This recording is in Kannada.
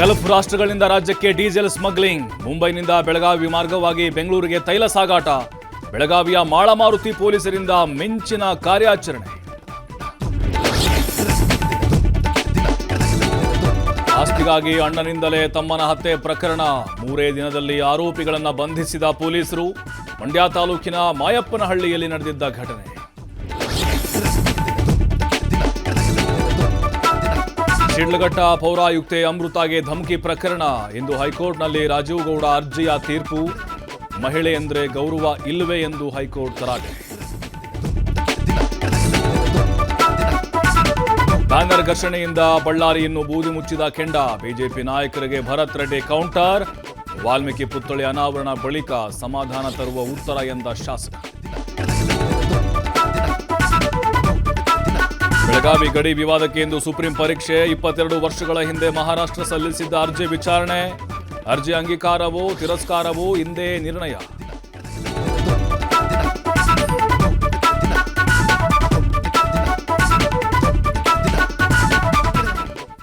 ಗಲ್ಫ್ ರಾಷ್ಟ್ರಗಳಿಂದ ರಾಜ್ಯಕ್ಕೆ ಡೀಸೆಲ್ ಸ್ಮಗ್ಲಿಂಗ್. ಮುಂಬೈನಿಂದ ಬೆಳಗಾವಿ ಮಾರ್ಗವಾಗಿ ಬೆಂಗಳೂರಿಗೆ ತೈಲ ಸಾಗಾಟ. ಬೆಳಗಾವಿಯ ಮಾಳಮಾರುತಿ ಪೊಲೀಸರಿಂದ ಮಿಂಚಿನ ಕಾರ್ಯಾಚರಣೆ. ಆಸ್ತಿಗಾಗಿ ಅಣ್ಣನಿಂದಲೇ ತಮ್ಮನ ಹತ್ಯೆ ಪ್ರಕರಣ. 3 ದಿನದಲ್ಲಿ ಆರೋಪಿಗಳನ್ನು ಬಂಧಿಸಿದ ಪೊಲೀಸರು. ಮಂಡ್ಯ ತಾಲೂಕಿನ ಮಾಯಪ್ಪನಹಳ್ಳಿಯಲ್ಲಿ ನಡೆದಿದ್ದ ಘಟನೆ. ಶಿಡ್ಲಘಟ್ಟ ಪೌರಾಯುಕ್ತೆ ಅಮೃತಾಗೆ ಧಮಕಿ ಪ್ರಕರಣ. ಇಂದು ಹೈಕೋರ್ಟ್ನಲ್ಲಿ ರಾಜೀವ್ ಗೌಡ ಅರ್ಜಿಯ ತೀರ್ಪು. ಮಹಿಳೆ ಎಂದರೆ ಗೌರವ ಇಲ್ಲವೇ ಎಂದು ಹೈಕೋರ್ಟ್ ತರಾಟೆ. ಬ್ಯಾನರ್ ಘರ್ಷಣೆಯಿಂದ ಬಳ್ಳಾರಿ ಇನ್ನು ಬೂದಿ ಮುಚ್ಚಿದ ಕೆಂಡ. ಬಿಜೆಪಿ ನಾಯಕರಿಗೆ ಭರತ್ ರೆಡ್ಡಿ ಕೌಂಟರ್. ವಾಲ್ಮೀಕಿ ಪುತ್ಥಳಿ ಅನಾವರಣ ಬಳಿಕ ಸಮಾಧಾನ ತರುವ ಉತ್ತರ ಎಂದ ಶಾಸಕ. ಬೆಳಗಾವಿ ಗಡಿ ವಿವಾದಕ್ಕೆ ಇಂದು ಸುಪ್ರೀಂ ಪರೀಕ್ಷೆ. 22 ವರ್ಷಗಳ ಹಿಂದೆ ಮಹಾರಾಷ್ಟ್ರ ಸಲ್ಲಿಸಿದ್ದ ಅರ್ಜಿ ವಿಚಾರಣೆ. ಅರ್ಜಿ ಅಂಗೀಕಾರವೋ ತಿರಸ್ಕಾರವೋ ಇಂದೇ ನಿರ್ಣಯ.